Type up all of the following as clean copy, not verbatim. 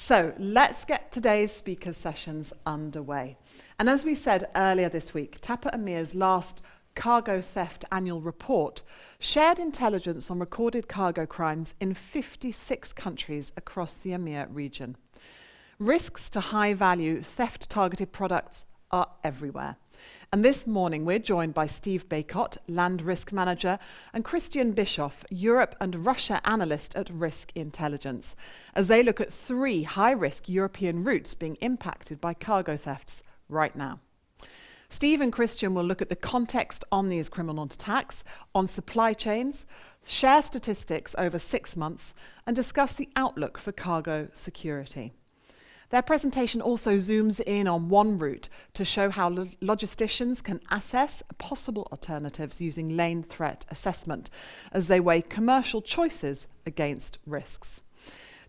So let's get today's speaker sessions underway. And as we said earlier this week, Tapper EMEA's last cargo theft annual report shared intelligence on recorded cargo crimes in 56 countries across the EMEA region. Risks to high-value theft-targeted products are everywhere. And this morning we're joined by Steve Bacot, LandRisk Manager, and Kristian Bischof, Europe and Russia Analyst at Risk Intelligence, as they look at 3 high-risk European routes being impacted by cargo thefts right now. Steve and Kristian will look at the context on these criminal attacks, on supply chains, share statistics over 6 months, and discuss the outlook for cargo security. Their presentation also zooms in on one route to show how logisticians can assess possible alternatives using lane threat assessment as they weigh commercial choices against risks.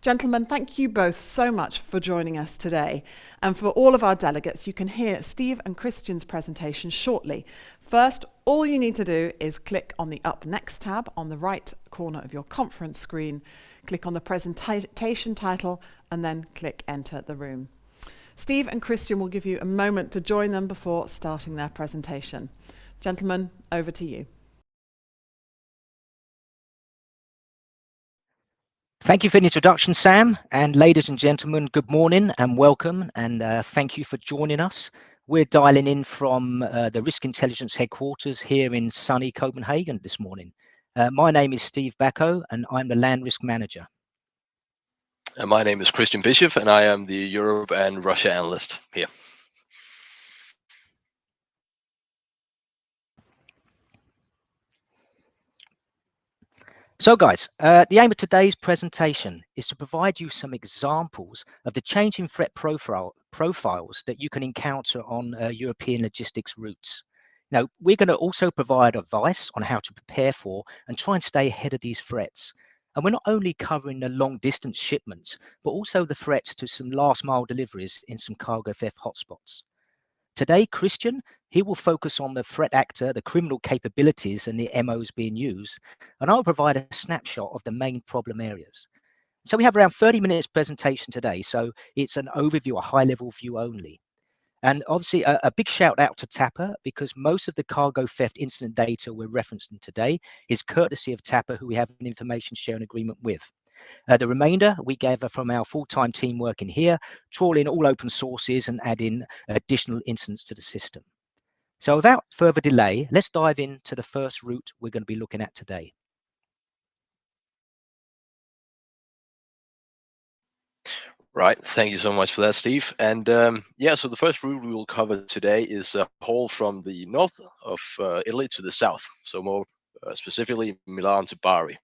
Gentlemen, thank you both so much for joining us today. And for all of our delegates, you can hear Steve and Kristian's presentation shortly. First, all you need to do is click on the Up Next tab on the right corner of your conference screen, click on the presentation title, and then click Enter the Room. Steve and Kristian will give you a moment to join them before starting their presentation. Gentlemen, over to you. Thank you for the introduction, Sam. And ladies and gentlemen, good morning and welcome. And thank you for joining us. We're dialing in from the Risk Intelligence headquarters here in sunny Copenhagen this morning. My name is Steve Bacot, and I'm the LandRisk Manager. And my name is Kristian Bischof, and I am the Europe and Russia Analyst here. So guys, the aim of today's presentation is to provide you some examples of the changing threat profiles that you can encounter on European logistics routes. Now, we're going to also provide advice on how to prepare for and try and stay ahead of these threats. And we're not only covering the long distance shipments, but also the threats to some last mile deliveries in some cargo theft hotspots. Today, Kristian, he will focus on the threat actor, the criminal capabilities and the MOs being used, and I'll provide a snapshot of the main problem areas. So we have around 30 minutes presentation today, so it's an overview, a high-level view only. And obviously a big shout out to Tapper, because most of the cargo theft incident data we're referencing today is courtesy of Tapper, who we have an information sharing agreement with. The remainder we gather from our full-time team working here, trawling all open sources and adding additional incidents to the system. So without further delay, let's dive into the first route we're going to be looking at today. Right, thank you so much for that, Steve. And yeah, so the first route we will cover today is a haul from the north of Italy to the south, so more specifically Milan to Bari.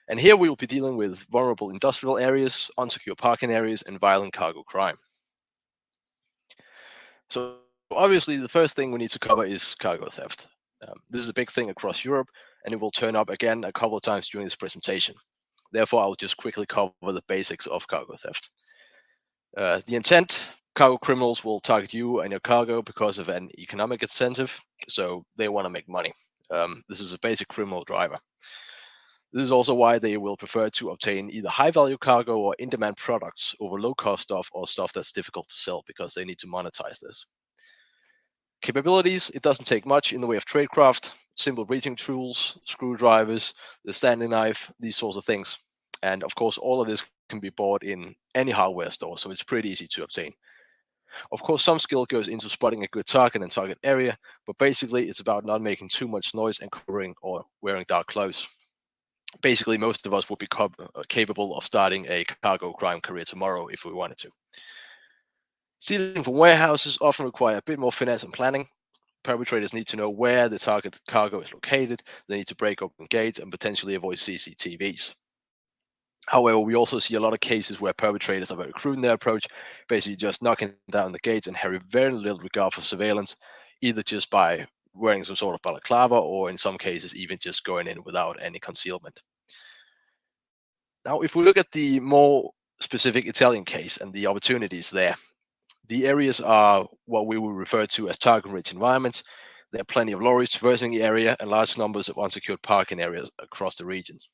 And here we will be dealing with vulnerable industrial areas, unsecure parking areas, and violent cargo crime. So obviously the first thing we need to cover is cargo theft. This is a big thing across Europe, and it will turn up again a couple of times during this presentation. Therefore, I'll just quickly cover the basics of cargo theft. The intent: cargo criminals will target you and your cargo because of an economic incentive, so they want to make money. This is a basic criminal driver. This is also why they will prefer to obtain either high-value cargo or in-demand products over low-cost stuff or stuff that's difficult to sell, because they need to monetize this. Capabilities: it doesn't take much in the way of tradecraft, simple breaching tools, screwdrivers, the standing knife, these sorts of things. And of course, all of this can be bought in any hardware store, so it's pretty easy to obtain. Of course, some skill goes into spotting a good target and target area, but basically it's about not making too much noise and covering or wearing dark clothes. Basically, most of us would be capable of starting a cargo crime career tomorrow if we wanted to. Stealing from warehouses often require a bit more finesse and planning. Perpetrators need to know where the target cargo is located. They need to break open gates and potentially avoid CCTVs. However, we also see a lot of cases where perpetrators are very crude in their approach, basically just knocking down the gates and having very little regard for surveillance, either just by wearing some sort of balaclava or in some cases even just going in without any concealment. Now, if we look at the more specific Italian case and the opportunities there, the areas are what we will refer to as target-rich environments. There are plenty of lorries traversing the area and large numbers of unsecured parking areas across the regions.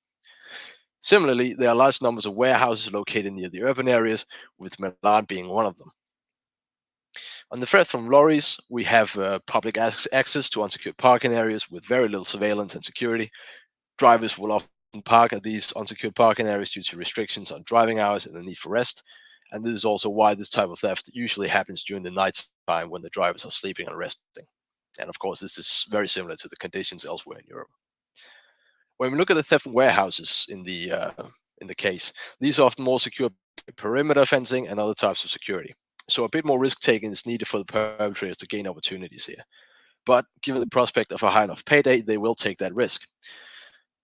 Similarly, there are large numbers of warehouses located near the urban areas, with Milan being one of them. On the threat from lorries, we have public access to unsecured parking areas with very little surveillance and security. Drivers will often park at these unsecured parking areas due to restrictions on driving hours and the need for rest. And this is also why this type of theft usually happens during the night time when the drivers are sleeping and resting. And of course, this is very similar to the conditions elsewhere in Europe. When we look at the theft from warehouses in the case, these are often more secure perimeter fencing and other types of security. So a bit more risk taking is needed for the perpetrators to gain opportunities here. But given the prospect of a high enough payday, they will take that risk.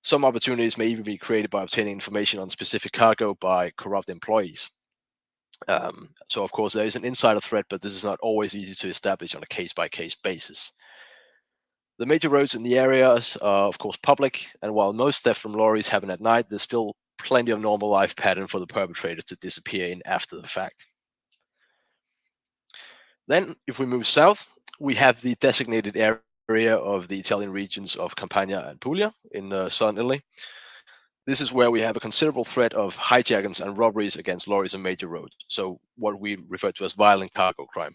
Some opportunities may even be created by obtaining information on specific cargo by corrupt employees. So of course there is an insider threat, but this is not always easy to establish on a case-by-case basis. The major roads in the areas are of course public, and while most theft from lorries happen at night, there's still plenty of normal life pattern for the perpetrators to disappear in after the fact. Then, if we move south, we have the designated area of the Italian regions of Campania and Puglia in southern Italy. This is where we have a considerable threat of hijacks and robberies against lorries on major roads, so what we refer to as violent cargo crime.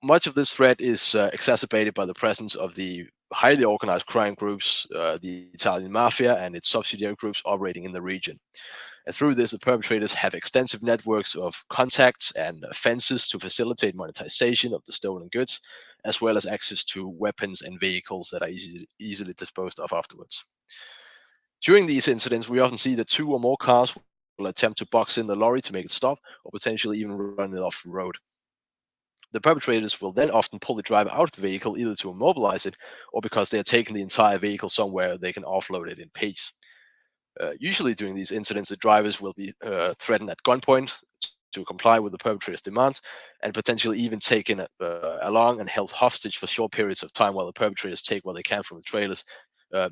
Much of this threat is exacerbated by the presence of the highly organized crime groups, the Italian mafia and its subsidiary groups operating in the region. And through this, the perpetrators have extensive networks of contacts and fences to facilitate monetization of the stolen goods, as well as access to weapons and vehicles that are easily disposed of afterwards. During these incidents, we often see that 2 or more cars will attempt to box in the lorry to make it stop, or potentially even run it off the road. The perpetrators will then often pull the driver out of the vehicle, either to immobilize it, or because they are taking the entire vehicle somewhere they can offload it in peace. Usually during these incidents, the drivers will be threatened at gunpoint to comply with the perpetrator's demands, and potentially even taken along and held hostage for short periods of time while the perpetrators take what they can from the trailers,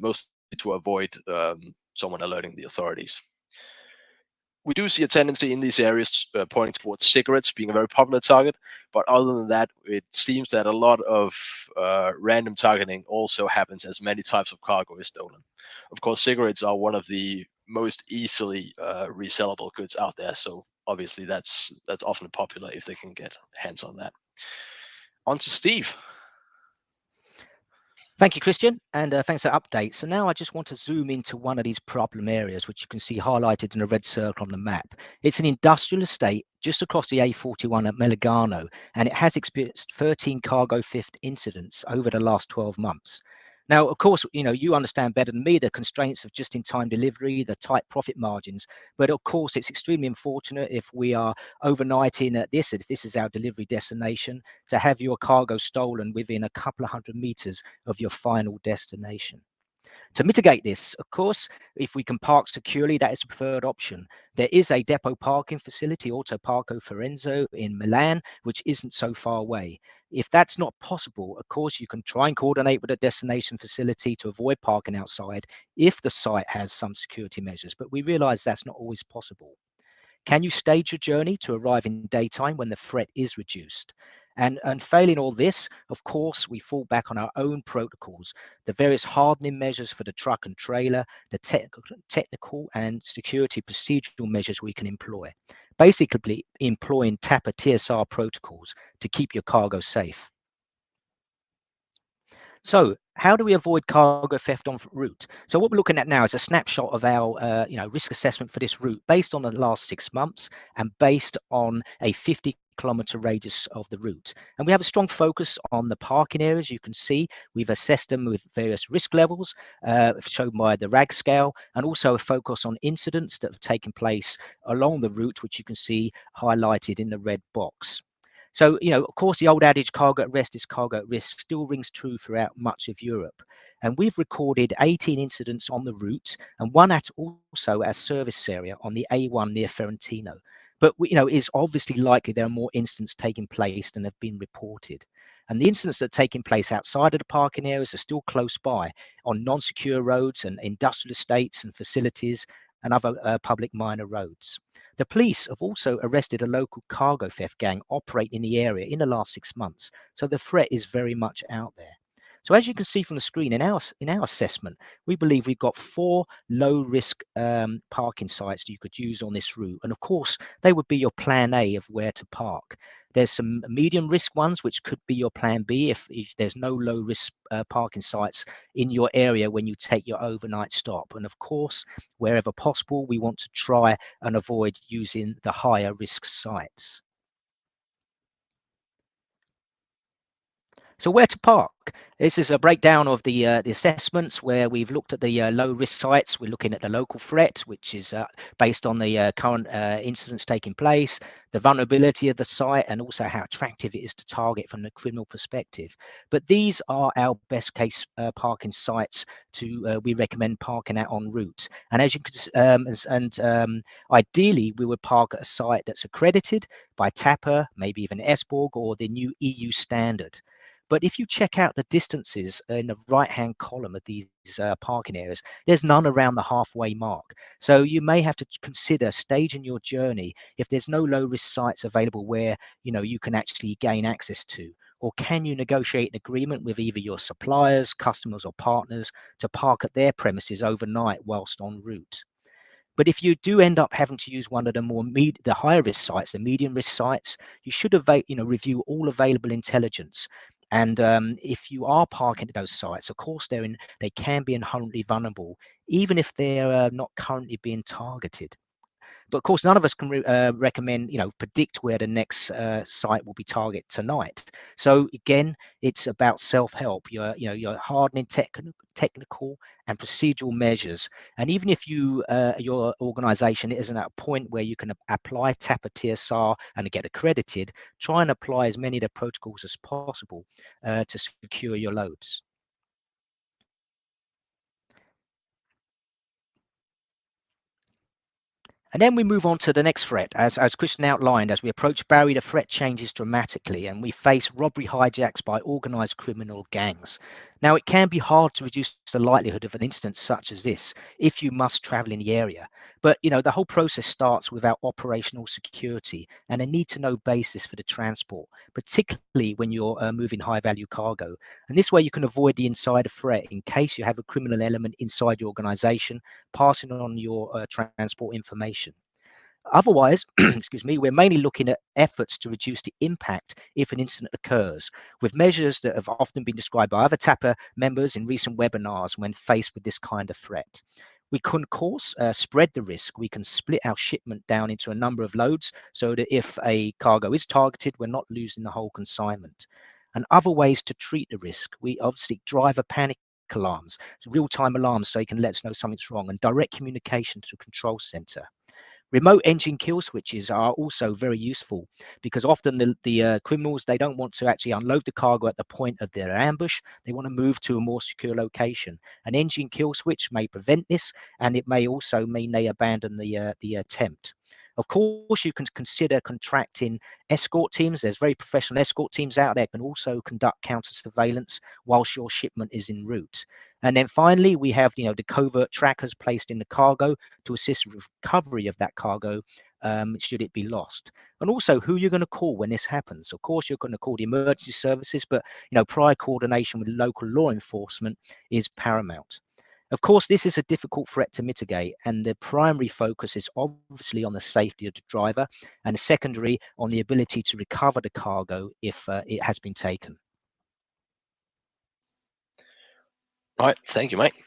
mostly to avoid someone alerting the authorities. We do see a tendency in these areas pointing towards cigarettes being a very popular target, but other than that, it seems that a lot of random targeting also happens as many types of cargo is stolen. Of course, cigarettes are one of the most easily resellable goods out there, so obviously that's often popular if they can get hands on that. On to Steve. Thank you, Kristian, and thanks for the update. So now I just want to zoom into one of these problem areas, which you can see highlighted in a red circle on the map. It's an industrial estate just across the A41 at Melegano, and it has experienced 13 cargo theft incidents over the last 12 months. Now, of course, you understand better than me the constraints of just-in-time delivery, the tight profit margins. But of course, it's extremely unfortunate if we are overnighting at this, if this is our delivery destination, to have your cargo stolen within a couple of hundred meters of your final destination. To mitigate this, of course, if we can park securely, that is the preferred option. There is a depot parking facility, Auto Parco Fiorenzo in Milan, which isn't so far away. If that's not possible, of course, you can try and coordinate with a destination facility to avoid parking outside if the site has some security measures, but we realize that's not always possible. Can you stage your journey to arrive in daytime when the threat is reduced? And failing all this, of course, we fall back on our own protocols, the various hardening measures for the truck and trailer, the technical and security procedural measures we can employ. Basically, employing TAPA TSR protocols to keep your cargo safe. So how do we avoid cargo theft en route? So what we're looking at now is a snapshot of our risk assessment for this route based on the last 6 months and based on a 50-kilometer radius of the route. And we have a strong focus on the parking areas. You can see we've assessed them with various risk levels shown by the RAG scale, and also a focus on incidents that have taken place along the route, which you can see highlighted in the red box. So, of course, the old adage, cargo at rest is cargo at risk, still rings true throughout much of Europe. And we've recorded 18 incidents on the route and one also at service area on the A1 near Ferentino. But, it's obviously likely there are more incidents taking place than have been reported. And the incidents that are taking place outside of the parking areas are still close by on non-secure roads and industrial estates and facilities and other public minor roads. The police have also arrested a local cargo theft gang operating in the area in the last 6 months. So the threat is very much out there. So as you can see from the screen, in our assessment, we believe we've got 4 low-risk parking sites that you could use on this route. And of course, they would be your plan A of where to park. There's some medium risk ones, which could be your plan B if there's no low risk parking sites in your area when you take your overnight stop. And of course, wherever possible, we want to try and avoid using the higher risk sites. So where to park? This is a breakdown of the assessments where we've looked at the low risk sites. We're looking at the local threat, which is based on the current incidents taking place, the vulnerability of the site, and also how attractive it is to target from the criminal perspective. But these are our best case parking sites we recommend parking at en route. And as you can, ideally we would park at a site that's accredited by TAPA, maybe even SBORG or the new EU standard. But if you check out the distances in the right-hand column of these parking areas, there's none around the halfway mark. So you may have to consider staging your journey if there's no low-risk sites available where you can actually gain access to. Or can you negotiate an agreement with either your suppliers, customers, or partners to park at their premises overnight whilst en route? But if you do end up having to use one of the higher risk sites, the medium risk sites, you should review all available intelligence. And if you are parking at those sites, of course, they can be inherently vulnerable, even if they're not currently being targeted. But of course, none of us can recommend, predict where the next site will be targeted tonight. So again, it's about self-help. You're hardening technical and procedural measures. And even if your organization isn't at a point where you can apply TAPA TSR and get accredited, try and apply as many of the protocols as possible to secure your loads. And then we move on to the next threat. As Kristian outlined, as we approach Barry, the threat changes dramatically and we face robbery hijacks by organized criminal gangs. Now, it can be hard to reduce the likelihood of an incident such as this if you must travel in the area. But, the whole process starts with our operational security and a need-to-know basis for the transport, particularly when you're moving high-value cargo. And this way you can avoid the insider threat in case you have a criminal element inside your organization passing on your transport information. Otherwise, excuse me, we're mainly looking at efforts to reduce the impact if an incident occurs, with measures that have often been described by other TAPA members in recent webinars when faced with this kind of threat. We can, of course, spread the risk. We can split our shipment down into a number of loads so that if a cargo is targeted, we're not losing the whole consignment. And other ways to treat the risk, we obviously driver panic alarms, real-time alarms so you can let us know something's wrong, and direct communication to the control center. Remote engine kill switches are also very useful because often the criminals, they don't want to actually unload the cargo at the point of their ambush. They want to move to a more secure location. An engine kill switch may prevent this, and it may also mean they abandon the attempt. Of course, you can consider contracting escort teams. There's very professional escort teams out there can also conduct counter surveillance whilst your shipment is en route. And then finally, we have the covert trackers placed in the cargo to assist with recovery of that cargo should it be lost. And also who you're going to call when this happens. Of course, you're going to call the emergency services, but prior coordination with local law enforcement is paramount. Of course, this is a difficult threat to mitigate, and the primary focus is obviously on the safety of the driver, and secondary on the ability to recover the cargo if it has been taken. All right, thank you, Mike.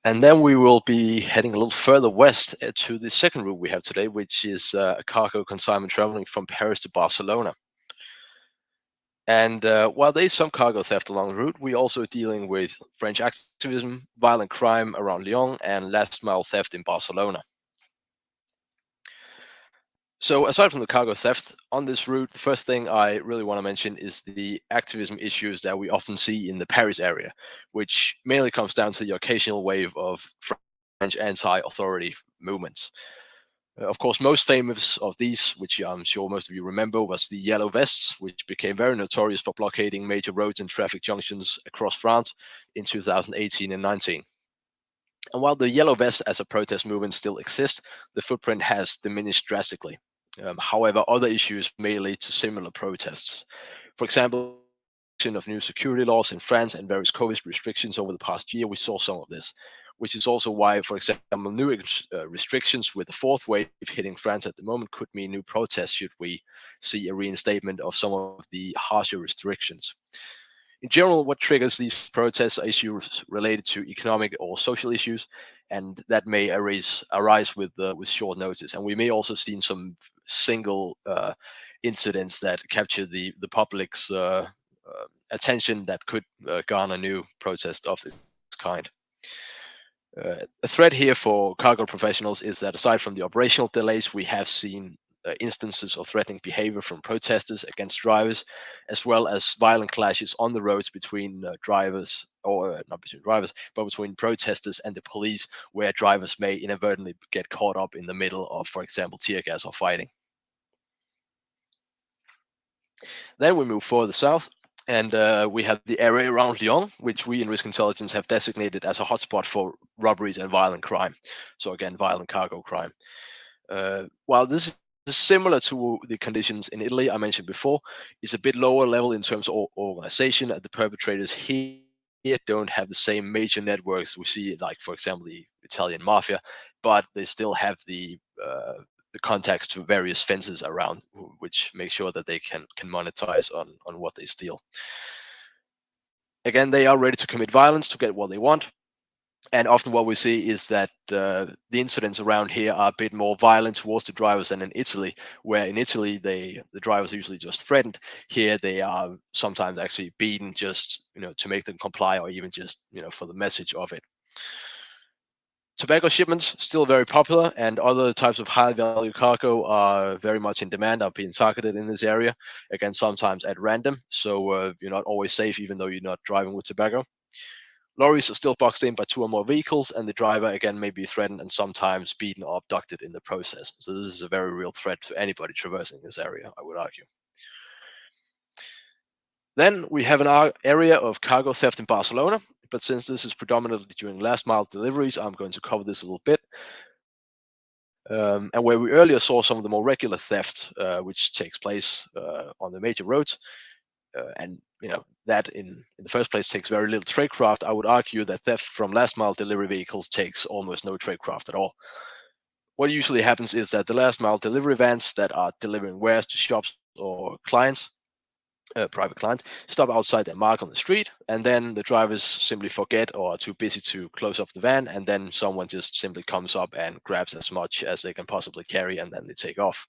And then we will be heading a little further west to the second route we have today, which is a cargo consignment traveling from Paris to Barcelona. And while there is some cargo theft along the route, we're also dealing with French activism, violent crime around Lyon, and last mile theft in Barcelona. So aside from the cargo theft on this route, the first thing I really want to mention is the activism issues that we often see in the Paris area, which mainly comes down to the occasional wave of French anti-authority movements. Of course, most famous of these, which I'm sure most of you remember, was the Yellow Vests, which became very notorious for blockading major roads and traffic junctions across France in 2018 and 19. And while the Yellow Vests as a protest movement still exist, the footprint has diminished drastically. However, other issues may lead to similar protests. For example, of new security laws in France and various COVID restrictions over the past year, we saw some of this, which is also why, for example, new restrictions with the fourth wave hitting France at the moment could mean new protests should we see a reinstatement of some of the harsher restrictions. In general, what triggers these protests are issues related to economic or social issues, and that may arise with short notice. And we may also see some single incidents that capture the public's attention that could garner new protest of this kind. A threat here for cargo professionals is that aside from the operational delays, we have seen instances of threatening behavior from protesters against drivers, as well as violent clashes on the roads between drivers, or not between drivers, but between protesters and the police, where drivers may inadvertently get caught up in the middle of, for example, tear gas or fighting. Then we move further south, and we have the area around Lyon, which we in Risk Intelligence have designated as a hotspot for robberies and violent crime. So again, violent cargo crime. While this is similar to the conditions in Italy I mentioned before, it's a bit lower level in terms of organization, and the perpetrators here don't have the same major networks we see, like, for example, the Italian mafia, but they still have the contacts to various fences around, which make sure that they can monetize on what they steal. Again, they are ready to commit violence to get what they want. And often what we see is that the incidents around here are a bit more violent towards the drivers than in Italy, where in Italy the drivers are usually just threatened. Here they are sometimes actually beaten just to make them comply, or even just for the message of it. Tobacco shipments still very popular, and other types of high value cargo are very much in demand, are being targeted in this area, again sometimes at random, so you're not always safe even though you're not driving with tobacco. Lorries are still boxed in by 2 or more vehicles, and the driver again may be threatened and sometimes beaten or abducted in the process. So this is a very real threat to anybody traversing this area, I would argue. Then we have an area of cargo theft in Barcelona, but since this is predominantly during last mile deliveries, I'm going to cover this a little bit. And where we earlier saw some of the more regular theft, which takes place on the major roads, and that in the first place takes very little tradecraft, I would argue that theft from last mile delivery vehicles takes almost no tradecraft at all. What usually happens is that the last mile delivery vans that are delivering wares to shops or clients, private clients, stop outside their mark on the street, and then the drivers simply forget or are too busy to close up the van, and then someone just simply comes up and grabs as much as they can possibly carry, and then they take off.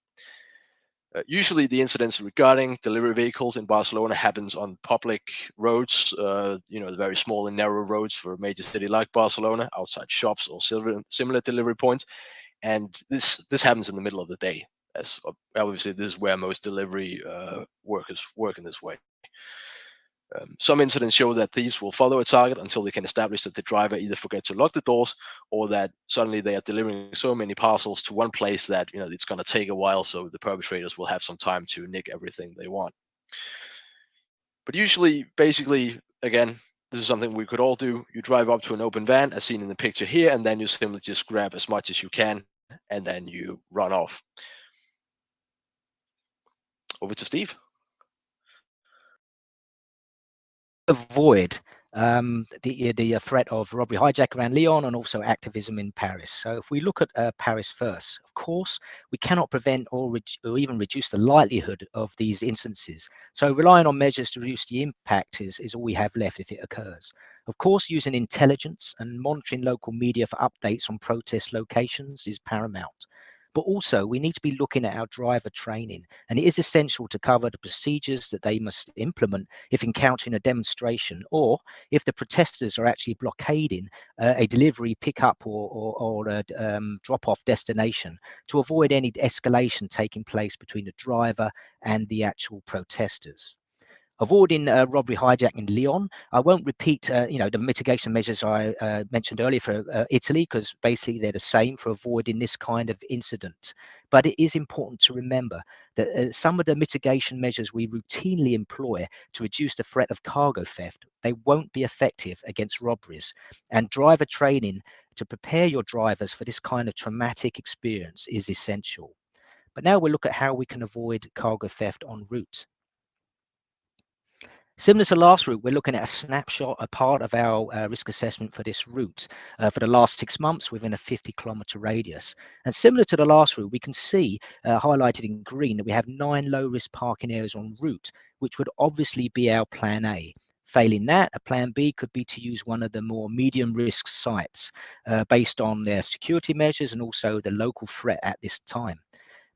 Usually the incidents regarding delivery vehicles in Barcelona happens on public roads, the very small and narrow roads for a major city like Barcelona, outside shops or similar delivery points. And this happens in the middle of the day, as obviously this is where most delivery workers work in this way. Some incidents show that thieves will follow a target until they can establish that the driver either forgets to lock the doors, or that suddenly they are delivering so many parcels to one place that it's going to take a while, so the perpetrators will have some time to nick everything they want. But usually, basically, again, this is something we could all do. You drive up to an open van, as seen in the picture here, and then you simply just grab as much as you can, and then you run off. Over to Steve. Avoid the threat of robbery, hijack around Lyon, and also activism in Paris. So if we look at Paris first, of course, we cannot prevent or even reduce the likelihood of these instances. So relying on measures to reduce the impact is all we have left if it occurs. Of course, using intelligence and monitoring local media for updates on protest locations is paramount. But also we need to be looking at our driver training, and it is essential to cover the procedures that they must implement if encountering a demonstration, or if the protesters are actually blockading a delivery pickup or a drop-off destination, to avoid any escalation taking place between the driver and the actual protesters. Avoiding robbery, hijack in Lyon. I won't repeat, the mitigation measures I mentioned earlier for Italy, because basically they're the same for avoiding this kind of incident. But it is important to remember that some of the mitigation measures we routinely employ to reduce the threat of cargo theft, they won't be effective against robberies. And driver training to prepare your drivers for this kind of traumatic experience is essential. But now we'll look at how we can avoid cargo theft en route. Similar to last route, we're looking at a snapshot, a part of our risk assessment for this route for the last 6 months within a 50-kilometre radius. And similar to the last route, we can see highlighted in green that we have 9 low-risk parking areas en route, which would obviously be our plan A. Failing that, a plan B could be to use one of the more medium risk sites based on their security measures and also the local threat at this time.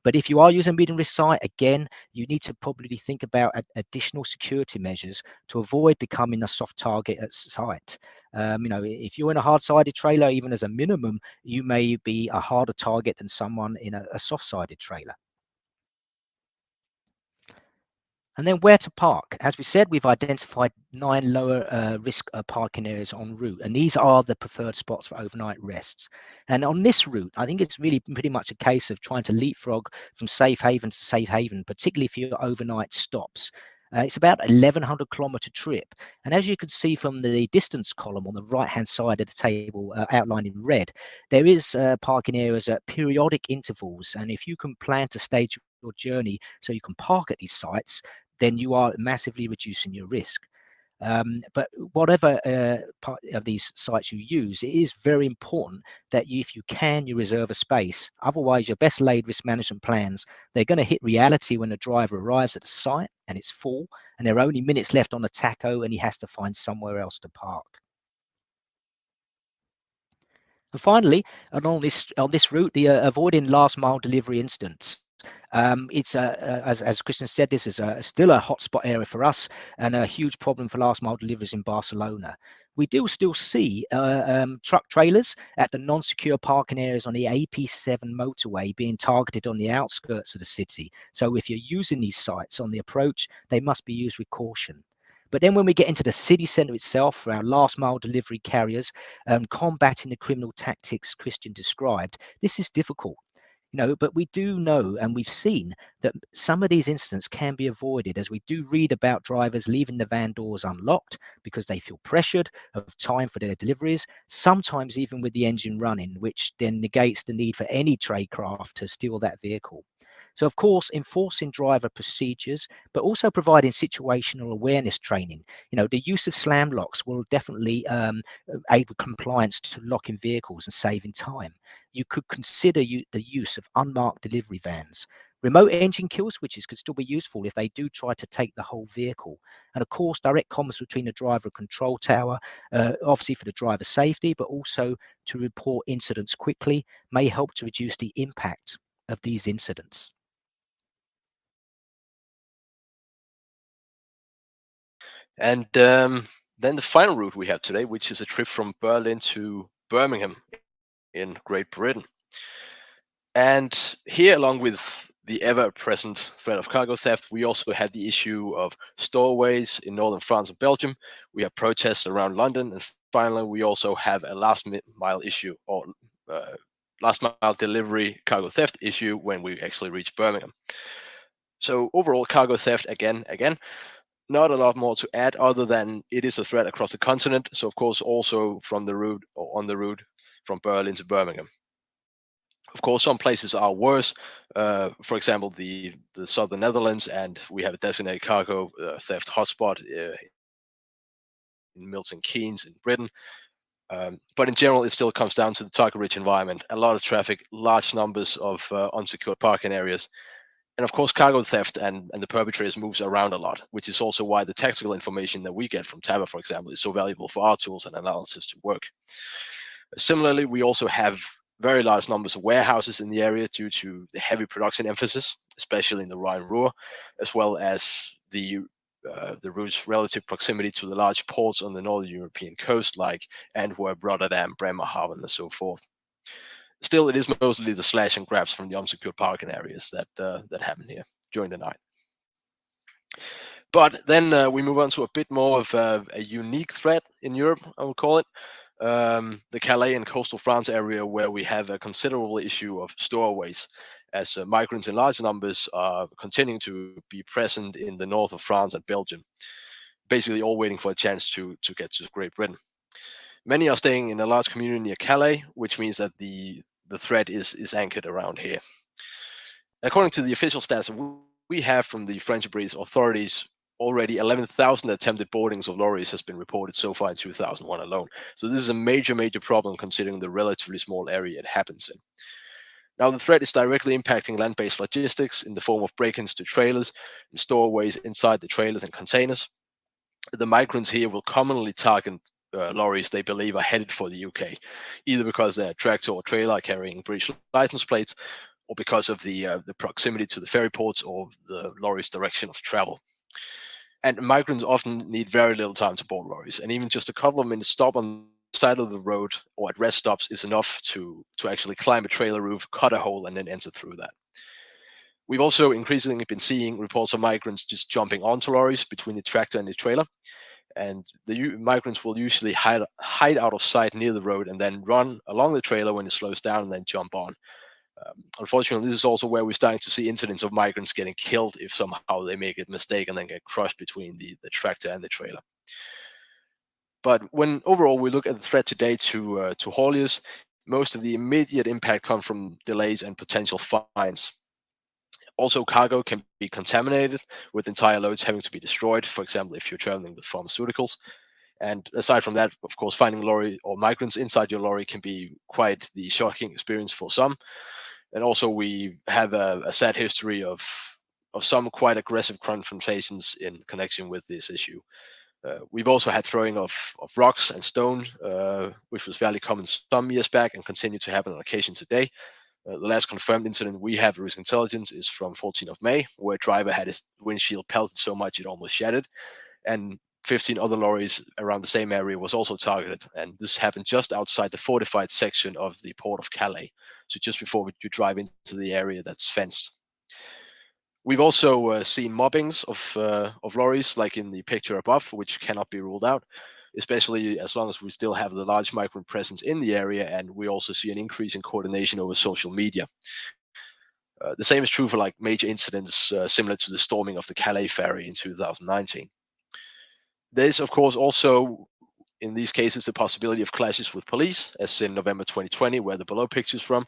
But if you are using a medium risk site, again, you need to probably think about additional security measures to avoid becoming a soft target at site. If you're in a hard-sided trailer, even as a minimum, you may be a harder target than someone in a soft-sided trailer. And then where to park. As we said, we've identified 9 lower risk parking areas en route, and these are the preferred spots for overnight rests. And on this route, I think it's really pretty much a case of trying to leapfrog from safe haven to safe haven, particularly for your overnight stops. It's about 1,100 kilometre trip. And as you can see from the distance column on the right-hand side of the table outlined in red, there is parking areas at periodic intervals. And if you can plan to stage your journey so you can park at these sites, then you are massively reducing your risk. But whatever part of these sites you use, it is very important that if you can, you reserve a space. Otherwise, your best laid risk management plans, they're going to hit reality when the driver arrives at the site and it's full and there are only minutes left on the tacho and he has to find somewhere else to park. And finally, on this route, the avoiding last mile delivery incidents. It's as Kristian said, this is still a hotspot area for us and a huge problem for last mile deliveries in Barcelona. We do still see truck trailers at the non-secure parking areas on the AP7 motorway being targeted on the outskirts of the city. So if you're using these sites on the approach, they must be used with caution. But then when we get into the city centre itself for our last mile delivery carriers, combating the criminal tactics Kristian described, this is difficult. But we do know and we've seen that some of these incidents can be avoided, as we do read about drivers leaving the van doors unlocked because they feel pressured of time for their deliveries, sometimes even with the engine running, which then negates the need for any tradecraft to steal that vehicle. So, of course, enforcing driver procedures, but also providing situational awareness training. The use of slam locks will definitely aid with compliance to locking vehicles and saving time. You could consider the use of unmarked delivery vans, remote engine kills, which could still be useful if they do try to take the whole vehicle. And of course, direct comms between the driver and control tower, obviously for the driver's safety, but also to report incidents quickly, may help to reduce the impact of these incidents. And then the final route we have today, which is a trip from Berlin to Birmingham in Great Britain. And here, along with the ever-present threat of cargo theft, we also had the issue of stowaways in northern France and Belgium. We have protests around London, and finally, we also have a last-mile issue or last-mile delivery cargo theft issue when we actually reach Birmingham. So overall, cargo theft again. Not a lot more to add other than it is a threat across the continent. So of course, also from the route or on the route from Berlin to Birmingham. Of course, some places are worse. For example, the southern Netherlands, and we have a designated cargo theft hotspot in Milton Keynes in Britain. But in general, it still comes down to the target-rich environment, a lot of traffic, large numbers of unsecured parking areas. And of course, cargo theft and the perpetrators moves around a lot, which is also why the tactical information that we get from TABA, for example, is so valuable for our tools and analysis to work. Similarly, we also have very large numbers of warehouses in the area due to the heavy production emphasis, especially in the Rhine-Ruhr, as well as the route's relative proximity to the large ports on the northern European coast, like Antwerp, Rotterdam, Bremerhaven, and so forth. Still, it is mostly the slash and grabs from the unsecured parking areas that happen here during the night. But then we move on to a bit more of a unique threat in Europe, I would call it. The Calais and coastal France area, where we have a considerable issue of stowaways, as migrants in large numbers are continuing to be present in the north of France and Belgium, basically all waiting for a chance to get to Great Britain. Many are staying in a large community near Calais, which means that the threat is anchored around here. According to the official stats we have from the French and British authorities, already 11,000 attempted boardings of lorries has been reported so far in 2001 alone. So this is a major problem considering the relatively small area it happens in. Now, the threat is directly impacting land-based logistics in the form of break-ins to trailers and stowaways inside the trailers and containers. The migrants here will commonly target lorries they believe are headed for the UK, either because they're a tractor or trailer carrying British license plates, or because of the proximity to the ferry ports or the lorry's direction of travel. And migrants often need very little time to board lorries, and even just a couple of minutes stop on the side of the road or at rest stops is enough to actually climb a trailer roof, cut a hole, and then enter through that. We've also increasingly been seeing reports of migrants just jumping onto lorries between the tractor and the trailer, and the migrants will usually hide out of sight near the road and then run along the trailer when it slows down and then jump on. Unfortunately, this is also where we're starting to see incidents of migrants getting killed if somehow they make a mistake and then get crushed between the tractor and the trailer. But when overall we look at the threat today to hauliers, most of the immediate impact comes from delays and potential fines. Also, cargo can be contaminated with entire loads having to be destroyed, for example, if you're traveling with pharmaceuticals. And aside from that, of course, finding lorry or migrants inside your lorry can be quite the shocking experience for some. And also, we have a sad history of some quite aggressive confrontations in connection with this issue. We've also had throwing of rocks and stone, which was fairly common some years back and continue to happen on occasion today. The last confirmed incident we have with intelligence is from 14th of May, where a driver had his windshield pelted so much it almost shattered, and 15 other lorries around the same area was also targeted. And this happened just outside the fortified section of the port of Calais, so just before you drive into the area that's fenced. We've also seen mobbings of lorries, like in the picture above, which cannot be ruled out, especially as long as we still have the large migrant presence in the area, and we also see an increase in coordination over social media. The same is true for like major incidents similar to the storming of the Calais ferry in 2019. There's, of course, also in these cases the possibility of clashes with police, as in November 2020, where the below pictures from,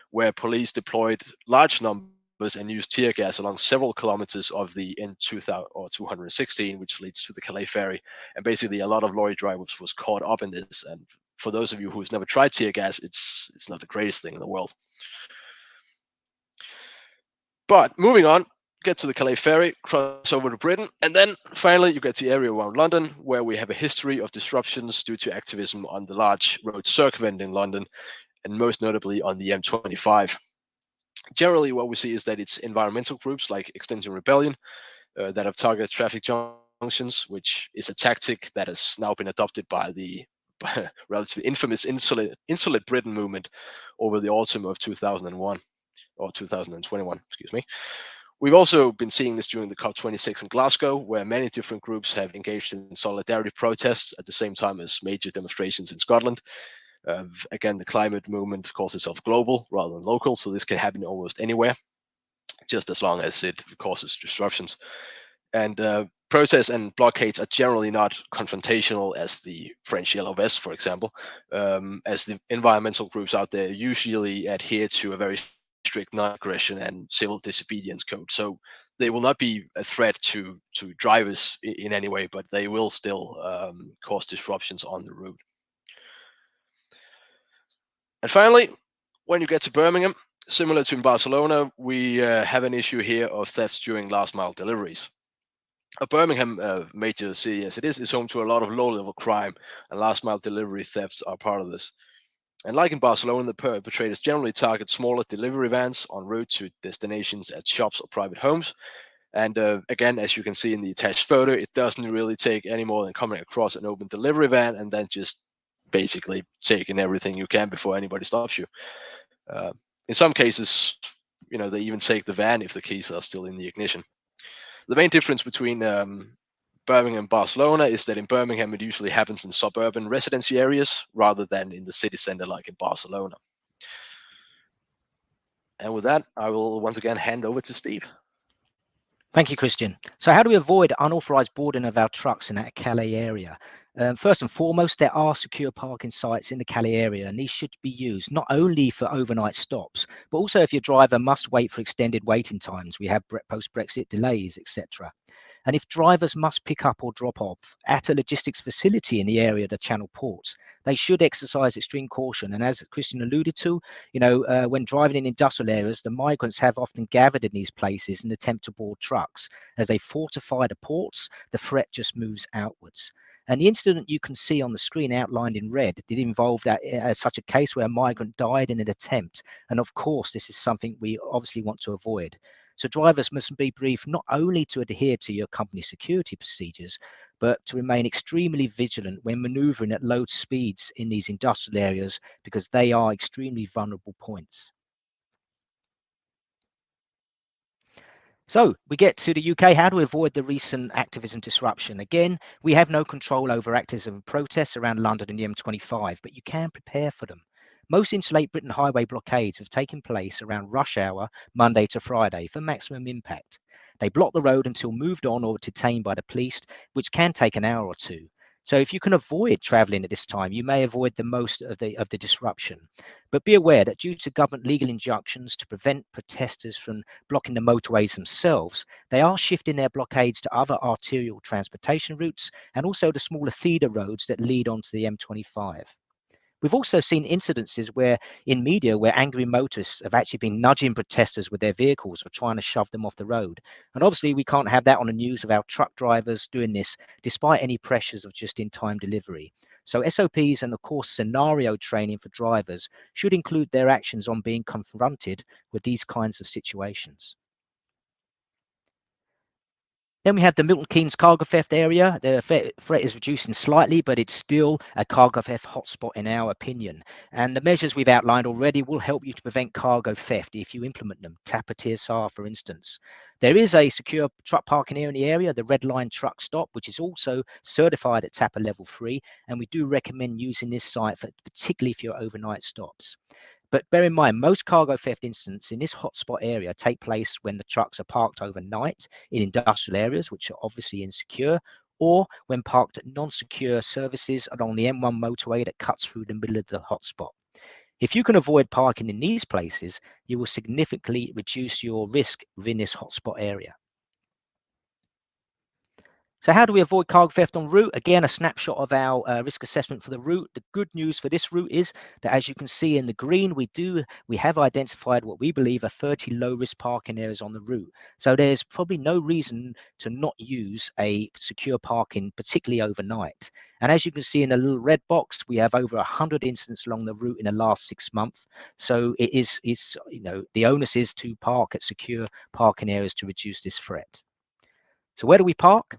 where police deployed large numbers and used tear gas along several kilometers of the N216, which leads to the Calais ferry. And basically a lot of lorry drivers was caught up in this. And for those of you who's never tried tear gas, it's not the greatest thing in the world. But moving on, get to the Calais ferry, cross over to Britain, and then finally you get to the area around London, where we have a history of disruptions due to activism on the large road circumventing London, and most notably on the M25. Generally, what we see is that it's environmental groups like Extinction Rebellion that have targeted traffic junctions, which is a tactic that has now been adopted by the relatively infamous Insolent Britain movement over the autumn of 2001 or 2021, excuse me. We've also been seeing this during the COP26 in Glasgow, where many different groups have engaged in solidarity protests at the same time as major demonstrations in Scotland. Again, the climate movement calls itself global rather than local, so this can happen almost anywhere, just as long as it causes disruptions. And protests and blockades are generally not confrontational as the French Yellow Vest, for example, as the environmental groups out there usually adhere to a very strict non-aggression and civil disobedience code. So they will not be a threat to drivers in any way, but they will still cause disruptions on the route. And finally, when you get to Birmingham, similar to in Barcelona, we have an issue here of thefts during last mile deliveries. Birmingham, a major city as it is home to a lot of low-level crime, and last mile delivery thefts are part of this. And like in Barcelona, the perpetrators generally target smaller delivery vans en route to destinations at shops or private homes. And again, as you can see in the attached photo, it doesn't really take any more than coming across an open delivery van and then just basically taking everything you can before anybody stops you. In some cases, they even take the van if the keys are still in the ignition. The main difference between Birmingham and Barcelona is that in Birmingham it usually happens in suburban residency areas rather than in the city center like in Barcelona. And with that, I will once again hand over to Steve. Thank you, Kristian. So how do we avoid unauthorized boarding of our trucks in that Calais area? First and foremost, there are secure parking sites in the Calais area, and these should be used not only for overnight stops, but also if your driver must wait for extended waiting times. We have post-Brexit delays, etc. And if drivers must pick up or drop off at a logistics facility in the area the channel ports, they should exercise extreme caution. And as Kristian alluded to, when driving in industrial areas, the migrants have often gathered in these places and attempt to board trucks. As they fortify the ports, the threat just moves outwards. And the incident you can see on the screen outlined in red did involve such a case where a migrant died in an attempt. And of course, this is something we obviously want to avoid. So drivers must be briefed not only to adhere to your company security procedures, but to remain extremely vigilant when maneuvering at low speeds in these industrial areas, because they are extremely vulnerable points. So we get to the UK. How do we avoid the recent activism disruption? Again, we have no control over activism protests around London and the M25, but you can prepare for them. Most interstate Britain highway blockades have taken place around rush hour, Monday to Friday, for maximum impact. They block the road until moved on or detained by the police, which can take an hour or two. So if you can avoid travelling at this time, you may avoid the most of the disruption. But be aware that due to government legal injunctions to prevent protesters from blocking the motorways themselves, they are shifting their blockades to other arterial transportation routes and also the smaller feeder roads that lead onto the M25. We've also seen incidences in media where angry motorists have actually been nudging protesters with their vehicles or trying to shove them off the road. And obviously we can't have that on the news of our truck drivers doing this, despite any pressures of just-in-time delivery. So SOPs and of course scenario training for drivers should include their actions on being confronted with these kinds of situations. Then we have the Milton Keynes cargo theft area. The threat is reducing slightly, but it's still a cargo theft hotspot in our opinion. And the measures we've outlined already will help you to prevent cargo theft if you implement them. TAPA TSR, for instance. There is a secure truck parking area in the area, the Red Line Truck Stop, which is also certified at TAPA Level 3. And we do recommend using this site, particularly for your overnight stops. But bear in mind, most cargo theft incidents in this hotspot area take place when the trucks are parked overnight in industrial areas, which are obviously insecure, or when parked at non-secure services along the M1 motorway that cuts through the middle of the hotspot. If you can avoid parking in these places, you will significantly reduce your risk within this hotspot area. So how do we avoid cargo theft en route? Again, a snapshot of our risk assessment for the route. The good news for this route is that, as you can see in the green, we have identified what we believe are 30 low-risk parking areas on the route. So there's probably no reason to not use a secure parking, particularly overnight. And as you can see in the little red box, we have over 100 incidents along the route in the last 6 months. So the onus is to park at secure parking areas to reduce this threat. So where do we park?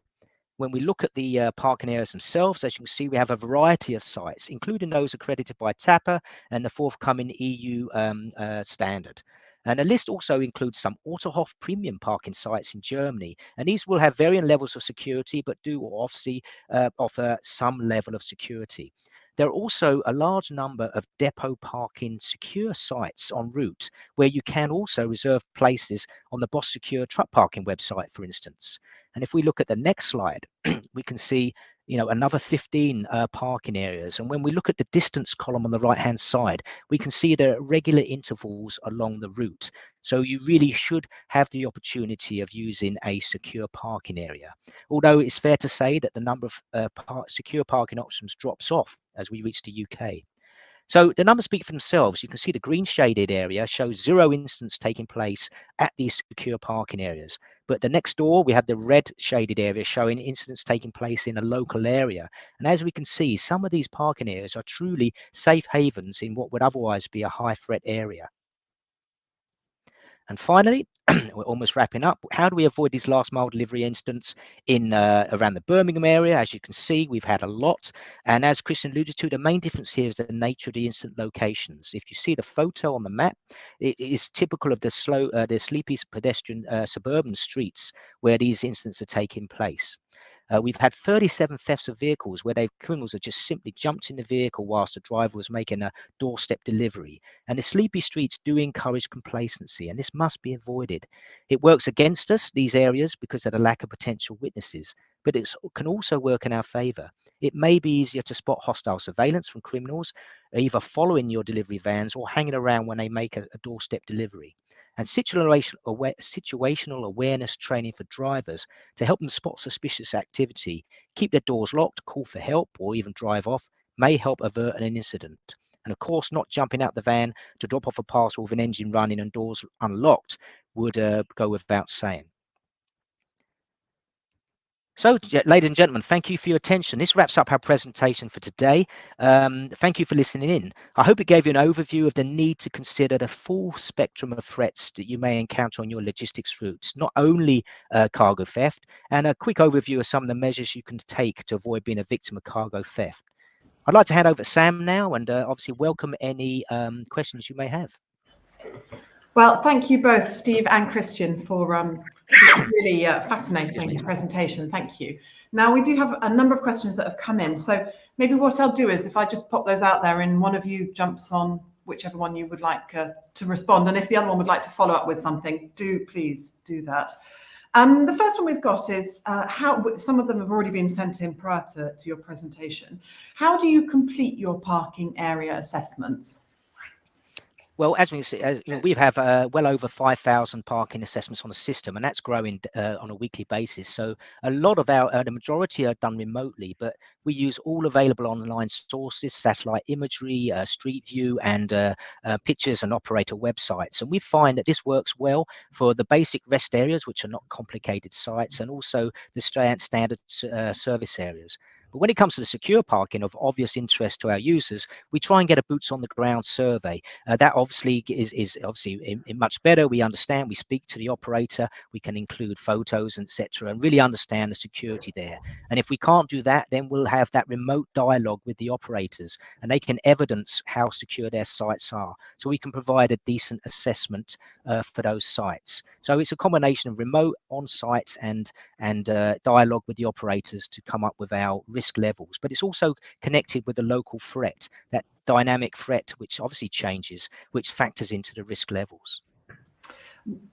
When we look at the parking areas themselves, as you can see, we have a variety of sites, including those accredited by TAPA and the forthcoming EU standard. And the list also includes some Autohof premium parking sites in Germany. And these will have varying levels of security, but do obviously offer some level of security. There are also a large number of depot parking secure sites en route, where you can also reserve places on the Boss Secure truck parking website, for instance. And if we look at the next slide, we can see another 15 parking areas. And when we look at the distance column on the right-hand side, we can see the regular intervals along the route. So you really should have the opportunity of using a secure parking area. Although it's fair to say that the number of secure parking options drops off as we reach the UK. So the numbers speak for themselves. You can see the green shaded area shows 0 incidents taking place at these secure parking areas. But the next door, we have the red shaded area showing incidents taking place in a local area. And as we can see, some of these parking areas are truly safe havens in what would otherwise be a high threat area. And finally, we're almost wrapping up. How do we avoid these last mile delivery incidents in around the Birmingham area? As you can see, we've had a lot. And as Kristian alluded to, the main difference here is the nature of the incident locations. If you see the photo on the map, it is typical of the sleepy pedestrian suburban streets where these incidents are taking place. We've had 37 thefts of vehicles where criminals have just simply jumped in the vehicle whilst the driver was making a doorstep delivery. And the sleepy streets do encourage complacency, and this must be avoided. It works against us, these areas, because of the lack of potential witnesses, but it can also work in our favour. It may be easier to spot hostile surveillance from criminals, either following your delivery vans or hanging around when they make a doorstep delivery. and situational awareness training for drivers to help them spot suspicious activity, keep their doors locked, call for help, or even drive off may help avert an incident. And of course, not jumping out the van to drop off a parcel with an engine running and doors unlocked would go without saying. So, ladies and gentlemen, thank you for your attention. This wraps up our presentation for today. Thank you for listening in. I hope it gave you an overview of the need to consider the full spectrum of threats that you may encounter on your logistics routes, not only cargo theft, and a quick overview of some of the measures you can take to avoid being a victim of cargo theft. I'd like to hand over to Sam now and obviously welcome any questions you may have. Well, thank you both, Steve and Kristian, for really fascinating presentation. Thank you. Now, we do have a number of questions that have come in. So maybe what I'll do is if I just pop those out there and one of you jumps on whichever one you would like to respond. And if the other one would like to follow up with something, please do that. The first one we've got is how some of them have already been sent in prior to your presentation. How do you complete your parking area assessments? Well, as we see, we have well over 5,000 parking assessments on the system, and that's growing on a weekly basis. So a lot of the majority are done remotely, but we use all available online sources, satellite imagery, street view, and pictures and operator websites. And we find that this works well for the basic rest areas, which are not complicated sites, and also the standard service areas. But when it comes to the secure parking of obvious interest to our users, we try and get a boots on the ground survey. That obviously is obviously much better. We understand, we speak to the operator, we can include photos, etc., and really understand the security there. And if we can't do that, then we'll have that remote dialogue with the operators, and they can evidence how secure their sites are. So we can provide a decent assessment for those sites. So it's a combination of remote, on-site, and dialogue with the operators to come up with our risk levels, but it's also connected with the local threat, that dynamic threat, which obviously changes, which factors into the risk levels.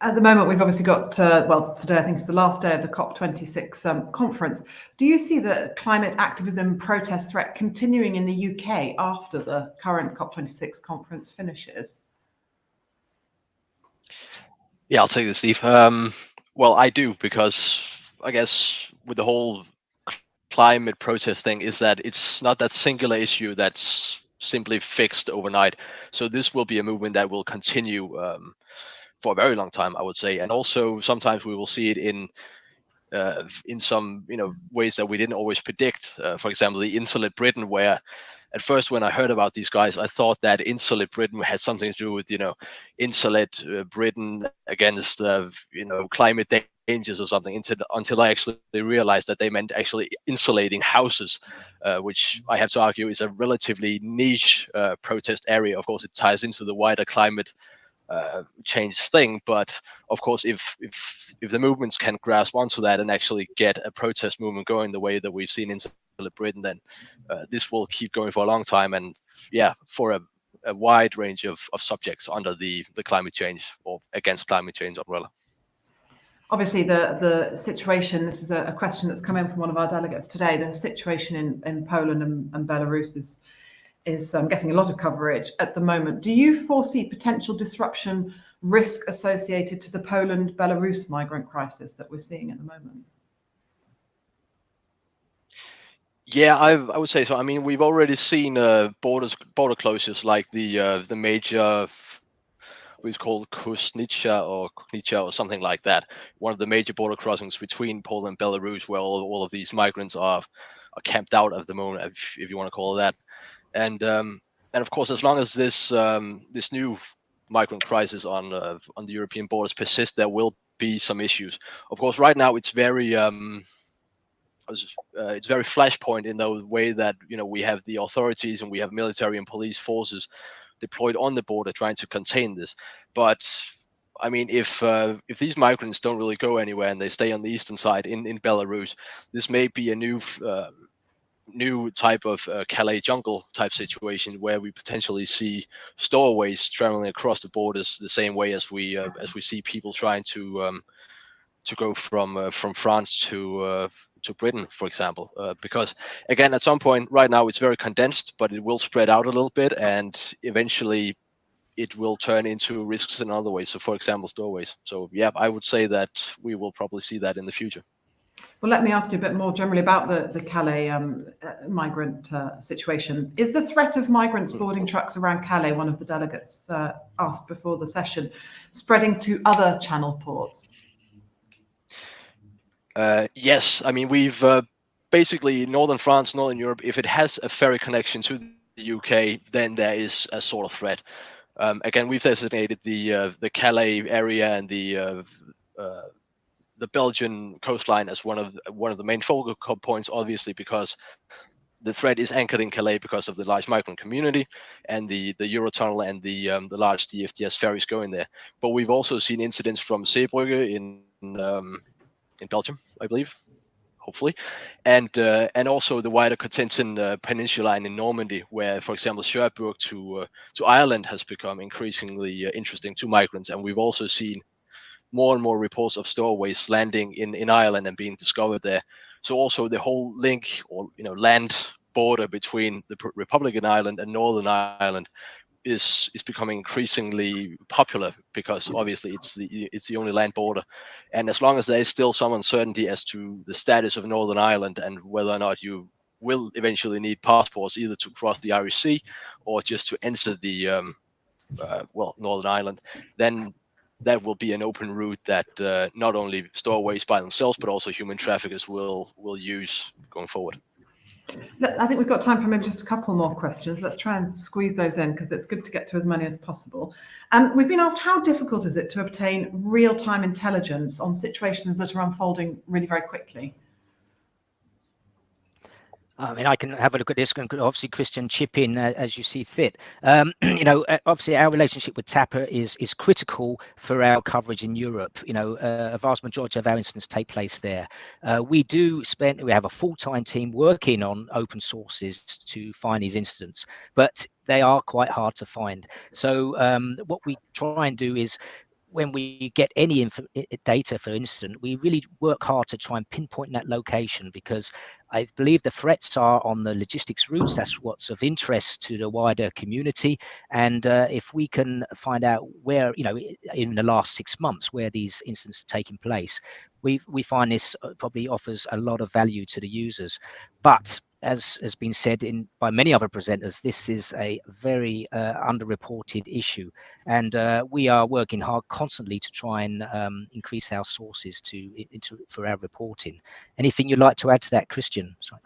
At the moment, we've obviously got, well, today I think is the last day of the COP26 conference. Do you see the climate activism protest threat continuing in the UK after the current COP26 conference finishes? Yeah, I'll take this, Steve. Well, I do, because I guess with the whole climate protest thing is that it's not that singular issue that's simply fixed overnight. So this will be a movement that will continue for a very long time, I would say. And also sometimes we will see it in some ways that we didn't always predict. For example, the Insolite Britain, where at first when I heard about these guys, I thought that Insolite Britain had something to do with Insolite Britain against climate dangers or something, until I actually realized that they meant actually insulating houses, which I have to argue is a relatively niche protest area. Of course, it ties into the wider climate change thing, but of course, if the movements can grasp onto that and actually get a protest movement going the way that we've seen in Britain, then this will keep going for a long time, and for a wide range of subjects under the climate change or against climate change umbrella. Obviously, the situation, this is a question that's come in from one of our delegates today, the situation in Poland and Belarus is getting a lot of coverage at the moment. Do you foresee potential disruption risk associated to the Poland-Belarus migrant crisis that we're seeing at the moment? Yeah, I would say so. I mean, we've already seen border closures, like the major, it's called Kusnica or something like that. One of the major border crossings between Poland and Belarus, where all of these migrants are camped out at the moment, if you want to call it that. And of course, as long as this new migrant crisis on the European borders persists, there will be some issues. Of course, right now it's very flashpoint in the way that we have the authorities and we have military and police forces deployed on the border trying to contain this. But I mean, if these migrants don't really go anywhere and they stay on the eastern side in Belarus, this may be a new type of Calais jungle type situation where we potentially see stowaways traveling across the borders the same way as we see people trying to go from France to Britain, for example, because again, at some point right now it's very condensed, but it will spread out a little bit, and eventually it will turn into risks in other ways. So, for example, stowaways. So, yeah, I would say that we will probably see that in the future. Well, let me ask you a bit more generally about the Calais migrant situation. Is the threat of migrants boarding trucks around Calais, one of the delegates asked before the session, spreading to other channel ports? Yes, I mean, we've basically Northern France, Northern Europe, if it has a ferry connection to the UK, then there is a sort of threat. Again, we've designated the Calais area and the Belgian coastline as one of the main focal points, obviously, because the threat is anchored in Calais because of the large migrant community and the Eurotunnel and the large DFDS ferries going there. But we've also seen incidents from Zeebrugge in Belgium, I believe, hopefully, and also the wider Cotentin Peninsula in Normandy, where, for example, Cherbourg to Ireland has become increasingly interesting to migrants, and we've also seen more and more reports of stowaways landing in Ireland and being discovered there. So also the whole link or land border between the Republic of Ireland and Northern Ireland is becoming increasingly popular, because obviously it's the only land border, and as long as there is still some uncertainty as to the status of Northern Ireland and whether or not you will eventually need passports either to cross the Irish Sea or just to enter the Northern Ireland, then that will be an open route that not only stowaways by themselves but also human traffickers will use going forward. I think we've got time for maybe just a couple more questions. Let's try and squeeze those in, because it's good to get to as many as possible. We've been asked, how difficult is it to obtain real-time intelligence on situations that are unfolding really very quickly? I mean, I can have a look at this, and obviously Kristian chip in as you see fit. Obviously our relationship with TAPA is critical for our coverage in Europe. A vast majority of our incidents take place there. We have a full-time team working on open sources to find these incidents, but they are quite hard to find. So what we try and do is, when we get any data, for instance, we really work hard to try and pinpoint that location, because I believe the threats are on the logistics routes. That's what's of interest to the wider community. And if we can find out where, in the last 6 months, where these incidents are taking place, we find this probably offers a lot of value to the users. But as has been said by many other presenters, this is a very underreported issue, and we are working hard constantly to try and increase our sources for our reporting. Anything you'd like to add to that, Kristian? Sorry.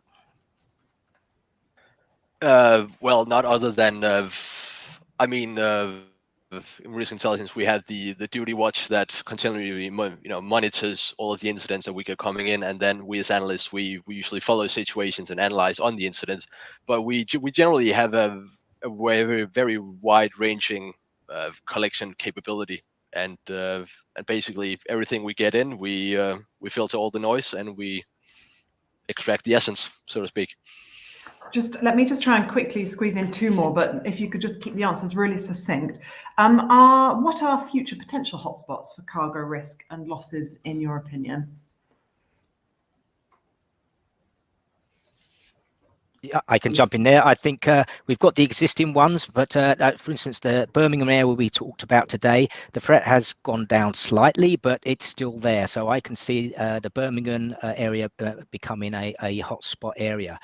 Well, not other than in risk intelligence, we have the duty watch that continually monitors all of the incidents that we get coming in, and then we as analysts we usually follow situations and analyze on the incidents. But we generally have a very, very wide ranging collection capability, and basically everything we get in, we filter all the noise and we extract the essence, so to speak. Let me try and quickly squeeze in 2 more, but if you could just keep the answers really succinct. What are future potential hotspots for cargo risk and losses, in your opinion? Yeah, I can jump in there. I think we've got the existing ones, but for instance, the Birmingham area we talked about today, the threat has gone down slightly, but it's still there. So I can see the Birmingham area becoming a hotspot area.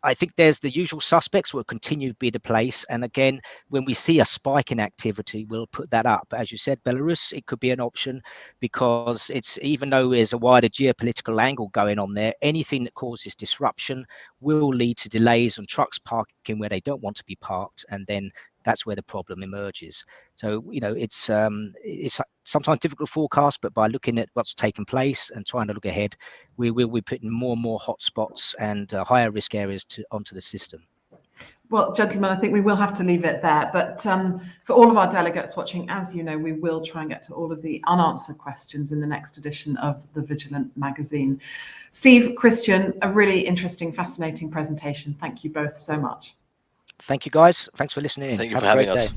I think there's the usual suspects will continue to be the place. And again, when we see a spike in activity, we'll put that up. As you said, Belarus, it could be an option, because even though there's a wider geopolitical angle going on there, anything that causes disruption will lead to delays on trucks parking where they don't want to be parked. And then that's where the problem emerges. So, it's sometimes difficult to forecast, but by looking at what's taken place and trying to look ahead, we will be putting more and more hotspots and higher risk areas onto the system. Well, gentlemen, I think we will have to leave it there. But for all of our delegates watching, as you know, we will try and get to all of the unanswered questions in the next edition of the Vigilant magazine. Steve, Kristian, a really interesting, fascinating presentation. Thank you both so much. Thank you, guys. Thanks for listening in. Thank you for having us. Day.